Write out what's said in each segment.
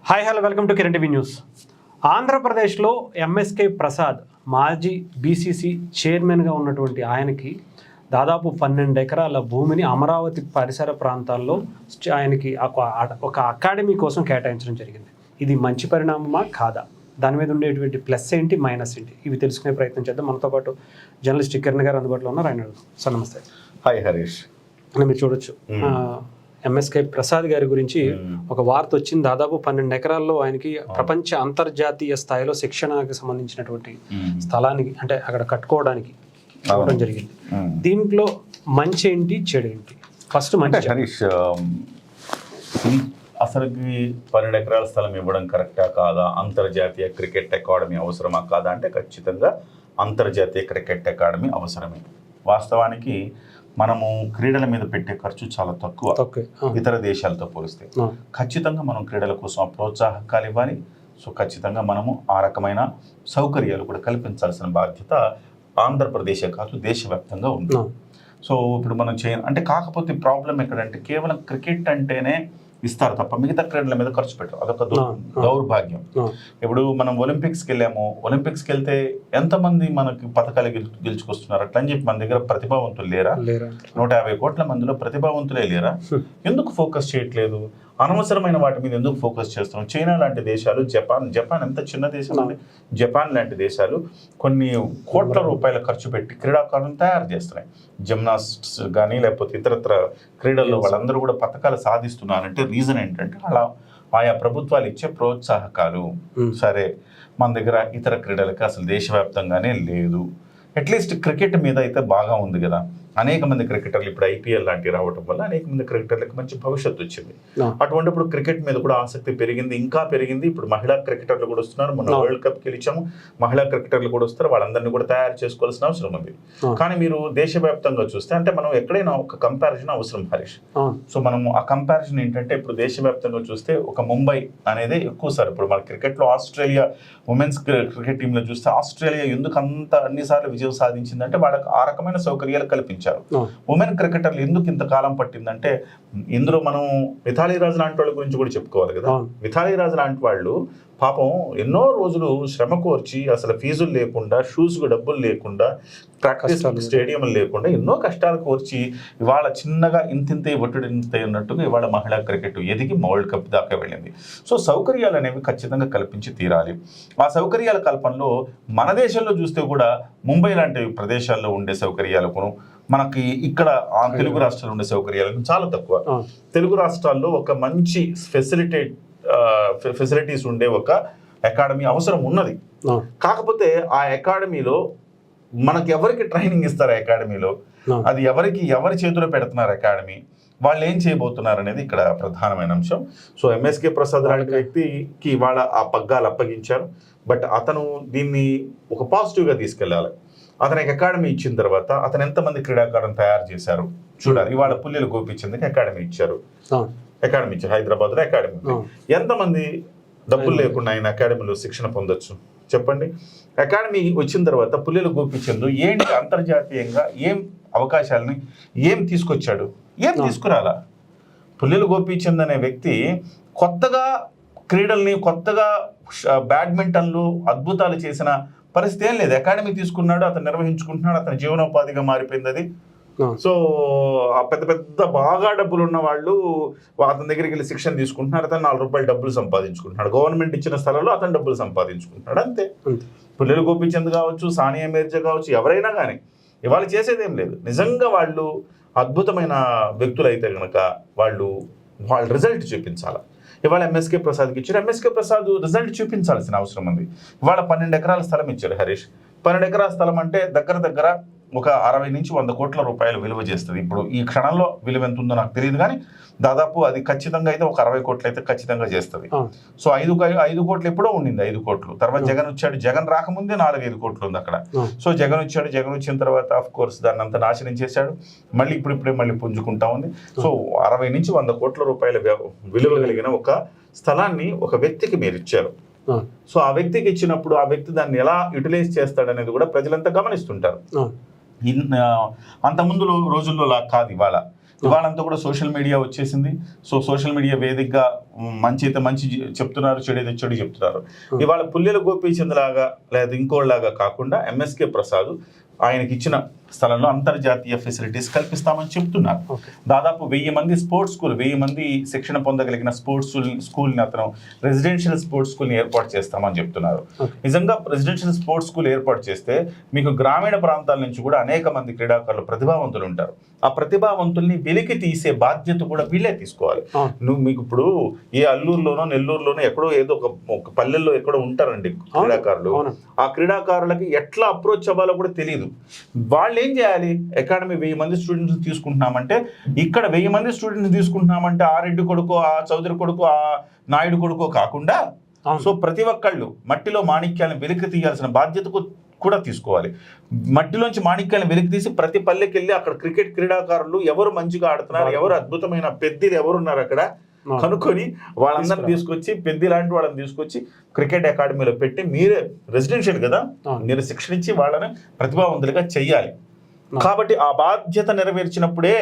Hi hello welcome to Kiran TV news. ఆంధ్రప్రదేశ్లో MSK Prasad మాజీ BCC చైర్మన్గా ఉన్నటువంటి ఆయనకి దాదాపు 12 ఎకరాల భూమిని అమరావతి పరిసర ప్రాంతాల్లో ఆయనకి ఒక అకాడమీ కోసం కేటాయించడం జరిగింది. ఇది మంచి పరిణామమా కాదా? దాని మీద ఉండేటువంటి ప్లస్ ఏంటి, మైనస్ ఏంటి, ఇవి తెలుసుకునే ప్రయత్నం చేద్దాం. మనతో పాటు జర్నలిస్ట్ కిరణ్ గారు అందుబాటులో ఉన్నారు. ఆయన సార్ నమస్తే. హాయ్ హరీష్. మీరు చూడొచ్చు ఎంఎస్కే ప్రసాద్ గారి గురించి ఒక వార్త వచ్చింది. దాదాపు 12 ఎకరాల్లో ఆయనకి ప్రపంచ అంతర్జాతీయ స్థాయిలో శిక్షణకి సంబంధించినటువంటి స్థలానికి అంటే అక్కడ కట్టుకోవడానికి ఇవ్వడం జరిగింది. దీంట్లో మంచి ఏంటి, చెడు ఏంటి? ఫస్ట్ మంచి. హరీష్, అసలుకి 12 ఎకరాల స్థలం ఇవ్వడం కరెక్టా కాదా? అంతర్జాతీయ క్రికెట్ అకాడమీ అవసరమా కాదా అంటే ఖచ్చితంగా అంతర్జాతీయ క్రికెట్ అకాడమీ అవసరమే. వాస్తవానికి మనము క్రీడల మీద పెట్టే ఖర్చు చాలా తక్కువ ఇతర దేశాలతో పోలిస్తే. ఖచ్చితంగా మనం క్రీడల కోసం ప్రోత్సాహకాలు ఇవ్వాలి. సో ఖచ్చితంగా మనము ఆ రకమైన సౌకర్యాలు కూడా కల్పించాల్సిన బాధ్యత ఆంధ్రప్రదేశ్ కాదు దేశవ్యాప్తంగా ఉంది. సో ఇప్పుడు మనం అంటే కాకపోతే ప్రాబ్లం ఎక్కడంటే కేవలం క్రికెట్ అంటేనే ఇస్తారు తప్ప మిగతా క్రీడల మీద ఖర్చు పెట్టరు. అదొక దౌర్భాగ్యం. ఇప్పుడు మనం ఒలింపిక్స్కి వెళ్ళాము. ఒలింపిక్స్కి వెళ్తే ఎంతమంది మనకి పథకాలు గెలుచుకొస్తున్నారు? అట్లా అని చెప్పి మన దగ్గర ప్రతిభావంతులు లేరా? 150 కోట్ల మందిలో ప్రతిభావంతులే లేరా? ఎందుకు ఫోకస్ చేయట్లేదు? అనవసరమైన వాటి మీద ఎందుకు ఫోకస్ చేస్తున్నాం? చైనా లాంటి దేశాలు, జపాన్ ఎంత చిన్న దేశం అండి. జపాన్ లాంటి దేశాలు కొన్ని కోట్ల రూపాయల ఖర్చు పెట్టి క్రీడాకారులను తయారు చేస్తున్నాయి. జిమ్నాస్ట్స్ కానీ లేకపోతే ఇతరత్ర క్రీడల్లో వాళ్ళందరూ కూడా పథకాలు సాధిస్తున్నారంటే రీజన్ ఏంటంటే అలా ఆయా ప్రభుత్వాలు ఇచ్చే ప్రోత్సాహకాలు. సరే, మన దగ్గర ఇతర క్రీడలకి అసలు దేశవ్యాప్తంగానే లేదు. అట్లీస్ట్ క్రికెట్ మీద అయితే బాగా ఉంది కదా. అనేక మంది క్రికెటర్లు ఇప్పుడు ఐపీఎల్ లాంటివి రావడం వల్ల అనేక మంది క్రికెటర్లకు మంచి భవిష్యత్తు వచ్చింది. అటువంటిప్పుడు క్రికెట్ మీద కూడా ఆసక్తి పెరిగింది, ఇంకా పెరిగింది. ఇప్పుడు మహిళా క్రికెటర్లు కూడా వస్తున్నారు. మొన్న వరల్డ్ కప్ గెలిచాము, మహిళా క్రికెటర్లు కూడా వస్తారు. వాళ్ళందరినీ కూడా తయారు చేసుకోవాల్సిన అవసరం ఉంది. కానీ మీరు దేశవ్యాప్తంగా చూస్తే అంటే మనం ఎక్కడైనా ఒక కంపారిజన్ అవసరం హరీష్. సో మనము ఆ కంపారిజన్ ఏంటంటే ఇప్పుడు దేశవ్యాప్తంగా చూస్తే ఒక ముంబై అనేది ఎక్కువ సార్. ఇప్పుడు మన క్రికెట్లో ఆస్ట్రేలియా ఉమెన్స్ క్రికెట్ టీంలో చూస్తే ఆస్ట్రేలియా ఎందుకు అంత అన్నిసార్లు విజయం సాధించిందంటే వాళ్ళకి ఆ రకమైన సౌకర్యాలు కల్పించారు. ఉమెన్ క్రికెటర్లు ఎందుకు ఇంతకాలం పట్టిందంటే ఇందులో మనం మిథాలీ రాజ్ లాంటి వాళ్ళ గురించి కూడా చెప్పుకోవాలి కదా. మిథాలీ రాజ్ లాంటి వాళ్ళు పాపం ఎన్నో రోజులు శ్రమ కోర్చి అసలు ఫీజులు లేకుండా, షూస్కు డబ్బులు లేకుండా, ప్రాక్టీస్ స్టేడియంలు లేకుండా ఎన్నో కష్టాలు కోర్చి ఇవాళ చిన్నగా ఇంతింతే ఒట్టుడింతే ఉన్నట్టుగా ఇవాళ మహిళా క్రికెట్ ఎదిగి వరల్డ్ కప్ దాకా వెళ్ళింది. సో సౌకర్యాలు అనేవి ఖచ్చితంగా కల్పించి తీరాలి. ఆ సౌకర్యాల కల్పనలో మన దేశంలో చూస్తే కూడా ముంబై లాంటి ప్రదేశాల్లో ఉండే సౌకర్యాలకు మనకి ఇక్కడ తెలుగు రాష్ట్రాల్లో ఉండే సౌకర్యాలకు చాలా తక్కువ. తెలుగు రాష్ట్రాల్లో ఒక మంచి ఫెసిలిటీస్ ఉండే ఒక అకాడమీ అవసరం ఉన్నది. కాకపోతే ఆ అకాడమీలో మనకి ఎవరికి ట్రైనింగ్ ఇస్తారు? అకాడమీలో అది ఎవరి చేతిలో పెడుతున్నారు? అకాడమీ వాళ్ళు ఏం చేయబోతున్నారు అనేది ఇక్కడ ప్రధానమైన అంశం. సో ఎంఎస్కే ప్రసాద్ లాంటి వ్యక్తికి వాళ్ళ ఆ పగ్గాలు అప్పగించారు. బట్ అతను దీన్ని ఒక పాజిటివ్గా తీసుకెళ్ళాలి. అతనికి అకాడమీ ఇచ్చిన తర్వాత అతను ఎంతమంది క్రీడాకారులను తయారు చేశారు చూడాలి. ఇవాళ పుల్లెల గోపీచంద్కి అకాడమీ ఇచ్చారు. హైదరాబాద్లో అకాడమీ. ఎంతమంది డబ్బులు లేకుండా ఆయన అకాడమీలో శిక్షణ పొందొచ్చు చెప్పండి? అకాడమీ వచ్చిన తర్వాత పుల్లెల గోపీచంద్ ఏంటి అంతర్జాతీయంగా ఏం అవకాశాలని ఏం తీసుకొచ్చాడు? ఏం తీసుకురాలా? పుల్లెల గోపీచంద్ అనే వ్యక్తి కొత్తగా క్రీడల్ని, కొత్తగా బ్యాడ్మింటన్లు అద్భుతాలు చేసిన పరిస్థితి ఏం లేదు. అకాడమీ తీసుకున్నాడు, అతను నిర్వహించుకుంటున్నాడు, అతని జీవనోపాధిగా మారిపోయింది అది. సో పెద్ద పెద్ద బాగా డబ్బులు ఉన్న వాళ్ళు అతని దగ్గరికి వెళ్ళి శిక్షణ తీసుకుంటున్నారు. అతను 4 రూపాయలు డబ్బులు సంపాదించుకుంటున్నాడు. గవర్నమెంట్ ఇచ్చిన స్థలంలో అతను డబ్బులు సంపాదించుకుంటున్నాడు అంతే. పుల్లెల గోపీచంద్ కావచ్చు, సానియా మీర్జా కావచ్చు, ఎవరైనా కానీ ఇవాళ చేసేది ఏం లేదు. నిజంగా వాళ్ళు అద్భుతమైన వ్యక్తులు అయితే కనుక వాళ్ళ రిజల్ట్ చూపించాలి. ఇవాళ ఎంఎస్కే ప్రసాద్కి ఇచ్చారు. ఎంఎస్కే ప్రసాద్ రిజల్ట్ చూపించాల్సిన అవసరం ఉంది. ఇవాళ 12 ఎకరాల స్థలం ఇచ్చారు హరీష్. 12 ఎకరాల స్థలం అంటే దగ్గర ఒక 60 నుంచి 100 కోట్ల రూపాయలు విలువ చేస్తుంది. ఇప్పుడు ఈ క్షణంలో విలువ ఎంత ఉందో నాకు తెలియదు, కానీ దాదాపు అది ఖచ్చితంగా అయితే ఒక 60 కోట్లు అయితే ఖచ్చితంగా చేస్తుంది. సో 5 కోట్లు ఎప్పుడో ఉండింది, 5 కోట్లు. తర్వాత జగన్ వచ్చాడు. జగన్ రాకముందే 4-5 కోట్లు ఉంది అక్కడ. సో జగన్ వచ్చాడు. జగన్ వచ్చిన తర్వాత ఆఫ్ కోర్స్ దాన్ని అంతా నాశనం చేశాడు. మళ్ళీ ఇప్పుడే మళ్ళీ పుంజుకుంటా ఉంది. సో 60 నుంచి 100 కోట్ల రూపాయల విలువ కలిగిన ఒక స్థలాన్ని ఒక వ్యక్తికి మీరు ఇచ్చారు. సో ఆ వ్యక్తికి ఇచ్చినప్పుడు ఆ వ్యక్తి దాన్ని ఎలా యూటిలైజ్ చేస్తాడనేది కూడా ప్రజలంతా గమనిస్తుంటారు. అంతకుముందు రోజుల్లో కాదు. ఇవాళ ఇవాళంతా కూడా సోషల్ మీడియా వచ్చేసింది. సో సోషల్ మీడియా వేదికగా మంచి అయితే మంచి చెప్తున్నారు, చెడు అయితే చెడు చెప్తున్నారు. ఇవాళ పుల్లెల గోపీచంద్ లాగా లేదా ఇంకోలాగా కాకుండా ఎంఎస్కే ప్రసాద్ ఆయనకి ఇచ్చిన స్థలంలో అంతర్జాతీయ ఫెసిలిటీస్ కల్పిస్తామని చెప్తున్నారు. దాదాపు 1000 మంది స్పోర్ట్స్ స్కూల్, 1000 మంది శిక్షణ పొందగలిగిన స్పోర్ట్స్ స్కూల్ని అతను రెసిడెన్షియల్ స్పోర్ట్స్ స్కూల్ని ఏర్పాటు చేస్తామని చెప్తున్నారు. నిజంగా రెసిడెన్షియల్ స్పోర్ట్స్ స్కూల్ ఏర్పాటు చేస్తే మీకు గ్రామీణ ప్రాంతాల నుంచి కూడా అనేక మంది క్రీడాకారులు ప్రతిభావంతులు ఉంటారు. ఆ ప్రతిభావంతుల్ని వెలికి తీసే బాధ్యత కూడా వీళ్ళే తీసుకోవాలి. మీకు ఇప్పుడు ఏ అల్లూరులోనో నెల్లూరులోనో ఎక్కడో ఏదో ఒక పల్లెల్లో ఎక్కడో ఉంటారండి క్రీడాకారులు. ఆ క్రీడాకారులకి ఎట్లా అప్రోచ్ అవ్వాలో కూడా తెలియదు. వాళ్ళు ఏం చేయాలి? అకాడమీ 1000 మంది స్టూడెంట్స్ తీసుకుంటున్నామంటే, ఇక్కడ 1000 మంది స్టూడెంట్స్ తీసుకుంటున్నామంటే ఆ రెడ్డి కొడుకో, ఆ చౌదరి కొడుకో, ఆ నాయుడు కొడుకో కాకుండా సో ప్రతి ఒక్కళ్ళు మట్టిలో మాణిక్యాలను వెలికి తీయాల్సిన బాధ్యత కూడా తీసుకోవాలి. మట్టిలోంచి మాణిక్యాలను వెలికి తీసి ప్రతి పల్లెకి వెళ్ళి అక్కడ క్రికెట్ క్రీడాకారులు ఎవరు మంచిగా ఆడుతున్నారు, ఎవరు అద్భుతమైన పెద్దలు ఎవరున్నారు అక్కడ కనుక్కొని వాళ్ళందరిని తీసుకొచ్చి, పెద్ద లాంటి వాళ్ళని తీసుకొచ్చి క్రికెట్ అకాడమీలో పెట్టి మీరే రెసిడెన్షియల్ కదా, మీరు శిక్షణ ఇచ్చి వాళ్ళని ప్రతిభావంతులుగా చెయ్యాలి. కాబట్టి ఆ బాధ్యత నెరవేర్చినప్పుడే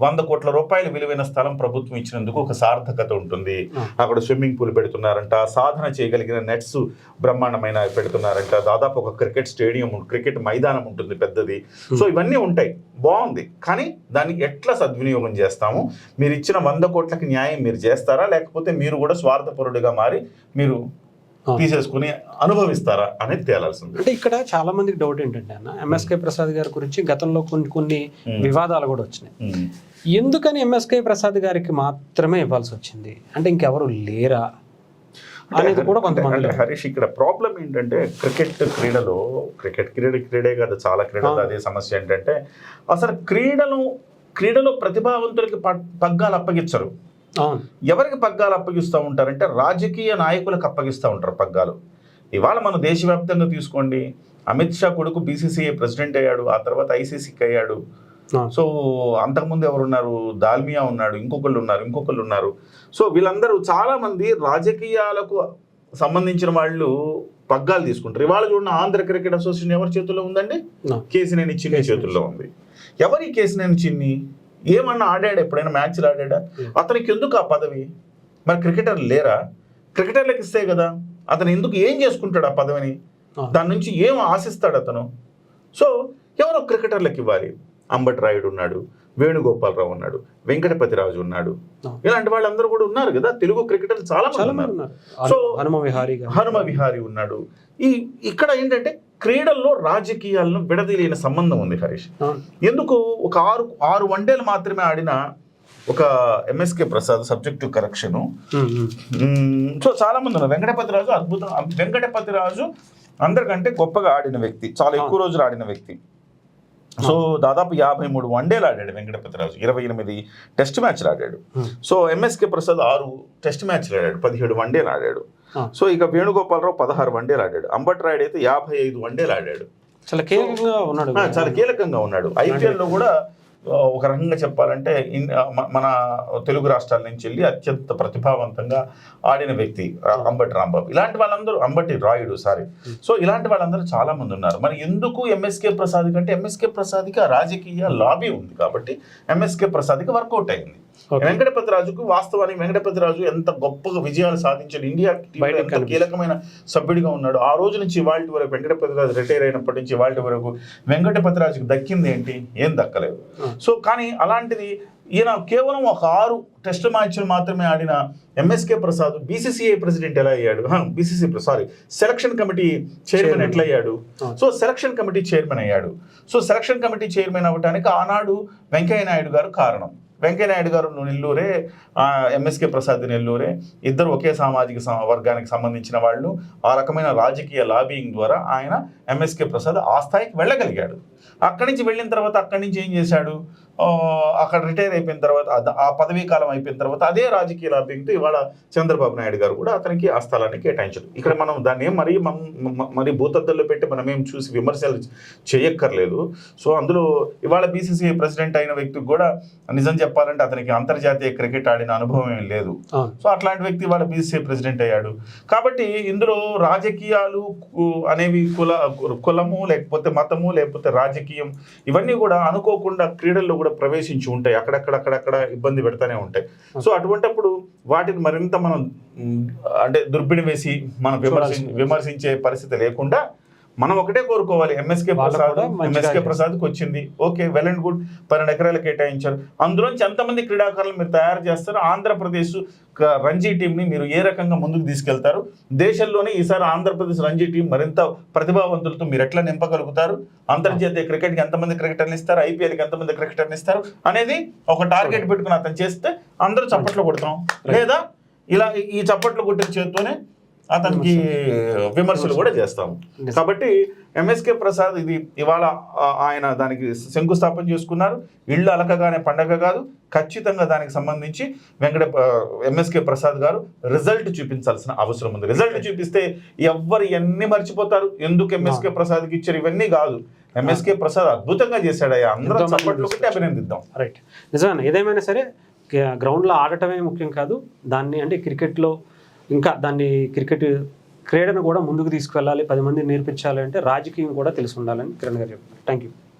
100 కోట్ల రూపాయల విలువైన స్థలం ప్రభుత్వం ఇచ్చినందుకు ఒక సార్థకత ఉంటుంది. అక్కడ స్విమ్మింగ్ పూల్ పెడుతున్నారంట, సాధన చేయగలిగిన నెట్స్ బ్రహ్మాండమైన పెడుతున్నారంట, దాదాపు ఒక క్రికెట్ స్టేడియం, క్రికెట్ మైదానం ఉంటుంది పెద్దది. సో ఇవన్నీ ఉంటాయి, బాగుంది. కానీ దాన్ని ఎట్లా సద్వినియోగం చేస్తాము? మీరు ఇచ్చిన 100 కోట్లకి న్యాయం మీరు చేస్తారా, లేకపోతే మీరు కూడా స్వార్థపరుడిగా మారి మీరు తీసేసుకుని అనుభవిస్తారా అనేది తేలాల్సింది. అంటే ఇక్కడ చాలా మందికి డౌట్ ఏంటంటే అన్న, ఎంఎస్కే ప్రసాద్ గారి గురించి గతంలో కొన్ని వివాదాలు కూడా వచ్చినాయి. ఎందుకని ఎంఎస్కే ప్రసాద్ గారికి మాత్రమే ఇవ్వాల్సి వచ్చింది? అంటే ఇంకెవరు లేరా అనేది కూడా కొంతమంది. హరీష్, ఇక్కడ ప్రాబ్లం ఏంటంటే క్రికెట్ క్రీడే కాదు, చాలా క్రీడలు అదే సమస్య. ఏంటంటే అసలు క్రీడలో ప్రతిభావంతులకి పగ్గాలు అప్పగించరు. ఎవరికి పగ్గాలు అప్పగిస్తూ ఉంటారంటే రాజకీయ నాయకులకు అప్పగిస్తూ ఉంటారు పగ్గాలు. ఇవాళ మనం దేశవ్యాప్తంగా తీసుకోండి, అమిత్ షా కొడుకు బీసీసీఐ ప్రెసిడెంట్ అయ్యాడు, ఆ తర్వాత ఐసీసీకి అయ్యాడు. సో అంతకుముందు ఎవరున్నారు? దాల్మియా ఉన్నాడు, ఇంకొకళ్ళు ఉన్నారు. సో వీళ్ళందరూ చాలా మంది రాజకీయాలకు సంబంధించిన వాళ్ళు పగ్గాలు తీసుకుంటారు. ఇవాళ చూడండి, ఆంధ్ర క్రికెట్ అసోసియేషన్ ఎవరి చేతుల్లో ఉందండి? కేసినేని చిన్ని చేతుల్లో ఉంది. ఎవరి కేసినేని చిన్ని? ఏమన్నా ఆడాడు? ఎప్పుడైనా మ్యాచ్లు ఆడాడా? అతనికి ఎందుకు ఆ పదవి? మరి క్రికెటర్లు లేరా? క్రికెటర్లకు ఇస్తే కదా. అతను ఎందుకు ఏం చేసుకుంటాడు ఆ పదవిని? దాని నుంచి ఏం ఆశిస్తాడు అతను? సో ఎవరో క్రికెటర్లకు ఇవ్వాలి. అంబటి రాయుడు ఉన్నాడు, వేణుగోపాలరావు ఉన్నాడు, వెంకటపతిరాజు ఉన్నాడు, ఇలాంటి వాళ్ళందరూ కూడా ఉన్నారు కదా. తెలుగు క్రికెటర్లు చాలా మంది ఉన్నారు. సో హనుమ విహారీ ఉన్నాడు. ఇక్కడ ఏంటంటే క్రీడల్లో రాజకీయాలను విడదీయలేని సంబంధం ఉంది హరీష్. ఎందుకు? ఒక ఆరు వన్డేలు మాత్రమే ఆడిన ఒక MSK Prasad subject correction. So చాలా మంది ఉన్నారు. వెంకటపతిరాజు అద్భుతం. వెంకటపతిరాజు అందరికంటే గొప్పగా ఆడిన వ్యక్తి, చాలా ఎక్కువ రోజులు ఆడిన వ్యక్తి. సో దాదాపు 53 వన్డేలు ఆడాడు వెంకటపతిరాజు, 28 టెస్ట్ మ్యాచ్లు ఆడాడు. సో ఎంఎస్కే ప్రసాద్ 6 టెస్ట్ మ్యాచ్లు ఆడాడు, 17 వన్డేలు ఆడాడు. సో ఇక వేణుగోపాలరావు 16 వన్డేలు ఆడాడు. అంబటి రాయుడు అయితే 55 వన్డేలు ఆడాడు. చాలా కీలకంగా ఉన్నాడు. ఐపీఎల్లో కూడా ఒక రకంగా చెప్పాలంటే మన తెలుగు రాష్ట్రాల నుంచి వెళ్ళి అత్యంత ప్రతిభావంతంగా ఆడిన వ్యక్తి అంబటి రాంబాబు. ఇలాంటి వాళ్ళందరూ, అంబటి రాయుడు సో ఇలాంటి వాళ్ళందరూ చాలా మంది ఉన్నారు. మరి ఎందుకు ఎంఎస్కే ప్రసాద్ కంటే ఎంఎస్కే ప్రసాద్కి ఆ రాజకీయ లాబీ ఉంది కాబట్టి ఎంఎస్కే ప్రసాద్కి వర్కౌట్ అయింది. వెంకటపతిరాజుకు వాస్తవానికి వెంకటపతిరాజు ఎంత గొప్పగా విజయాలు సాధించాడు, ఇండియా ఎంత కీలకమైన సభ్యుడిగా ఉన్నాడు. ఆ రోజు నుంచి ఇవాళ వరకు వెంకటపతిరాజు రిటైర్ అయినప్పటి నుంచి ఇవాళ వరకు వెంకటపతిరాజుకు దక్కింది ఏంటి? ఏం దక్కలేదు. సో కానీ అలాంటిది ఈయన కేవలం ఒక 6 టెస్ట్ మ్యాచ్లు మాత్రమే ఆడిన ఎంఎస్కే ప్రసాద్ బీసీసీఐ ప్రెసిడెంట్ ఎలా అయ్యాడు? సెలక్షన్ కమిటీ చైర్మన్ ఎట్లా అయ్యాడు? సో సెలక్షన్ కమిటీ చైర్మన్ అయ్యాడు. సో సెలక్షన్ కమిటీ చైర్మన్ అవ్వడానికి ఆనాడు వెంకయ్య నాయుడు గారు కారణం. వెంకయ్య నాయుడు గారు నెల్లూరే, ఎంఎస్కే ప్రసాద్ నెల్లూరే, ఇద్దరు ఒకే సామాజిక వర్గానికి సంబంధించిన వాళ్ళు. ఆ రకమైన రాజకీయ లాబింగ్ ద్వారా ఆయన ఎంఎస్కే ప్రసాద్ ఆ స్థాయికి వెళ్ళగలిగాడు. అక్కడి నుంచి వెళ్ళిన తర్వాత అక్కడి నుంచి ఏం చేశాడు? అక్కడ రిటైర్ అయిపోయిన తర్వాత, ఆ పదవీ కాలం అయిపోయిన తర్వాత అదే రాజకీయ లాబింగ్తో ఇవాళ చంద్రబాబు నాయుడు గారు కూడా అతనికి ఆ స్థలాన్ని కేటాయించారు. ఇక్కడ మనం దాన్ని ఏం మరీ భూతద్దల్లో పెట్టి మనం ఏం చూసి విమర్శలు చేయక్కర్లేదు. సో అందులో ఇవాళ బీసీసీఐ ప్రెసిడెంట్ అయిన వ్యక్తికి కూడా నిజం చెప్పాలంటే అతనికి అంతర్జాతీయ క్రికెట్ ఆడిన అనుభవం ఏం లేదు. సో అట్లాంటి వ్యక్తి ఇవాళ బీసీసీఐ ప్రెసిడెంట్ అయ్యాడు. కాబట్టి ఇందులో రాజకీయాలు అనేవి కులము లేకపోతే మతము లేకపోతే రాజకీయం ఇవన్నీ కూడా అనుకోకుండా క్రీడల్లో కూడా కూడా ప్రవేశించి ఉంటాయి, అక్కడక్కడ ఇబ్బంది పెడతానే ఉంటాయి. సో అటువంటిప్పుడు వాటిని మరింత మనం అంటే దుర్బిణి వేసి మనం విమర్శించే పరిస్థితి లేకుండా మనం ఒకటే కోరుకోవాలి, ఎంఎస్కే ప్రసాద్కి వచ్చింది, ఓకే, వెల్ అండ్ గుడ్, 12 ఎకరాలు కేటాయించారు. అందులోంచి ఎంతమంది క్రీడాకారులు మీరు తయారు చేస్తారు, ఆంధ్రప్రదేశ్ రంజీ టీంని మీరు ఏ రకంగా ముందుకు తీసుకెళ్తారు, దేశంలోనే ఈసారి ఆంధ్రప్రదేశ్ రంజీ టీం మరింత ప్రతిభావంతులతో మీరు ఎట్లా నింపగలుగుతారు, అంతర్జాతీయ క్రికెట్కి ఎంతమంది క్రికెటర్ని ఇస్తారు, ఐపీఎల్కి ఎంతమంది క్రికెటర్ని ఇస్తారు అనేది ఒక టార్గెట్ పెట్టుకుని అతను చేస్తే అందరూ చప్పట్లు కొడతాం, లేదా ఇలా ఈ చప్పట్లు కొట్టిన చేత్తోనే అతనికి విమర్శలు కూడా చేస్తాము. కాబట్టి ఎంఎస్కే ప్రసాద్ ఇది ఇవాళ ఆయన దానికి శంకుస్థాపన చేసుకున్నారు. ఇళ్ళు అలకగానే పండగ కాదు, ఖచ్చితంగా దానికి సంబంధించి ఎంఎస్కే ప్రసాద్ గారు రిజల్ట్ చూపించాల్సిన అవసరం ఉంది. రిజల్ట్ చూపిస్తే ఎవ్వరు ఎన్ని మర్చిపోతారు, ఎందుకు ఎంఎస్కే ప్రసాద్కి ఇచ్చారు ఇవన్నీ కాదు, ఎంఎస్కే ప్రసాద్ అద్భుతంగా చేశాడు, అందరం చప్పట్లు కొట్టి అభినందిద్దాం. రైట్, నిజమే. ఏదేమైనా సరే గ్రౌండ్లో ఆడటమే ముఖ్యం కాదు, దాన్ని అంటే క్రికెట్లో ఇంకా దాన్ని క్రికెట్ క్రీడను కూడా ముందుకు తీసుకువెళ్ళాలి, 10 మంది నేర్పించాలి అంటే రాజకీయం కూడా తెలిసి ఉండాలని కిరణ్ గారు చెప్పారు. Thank you.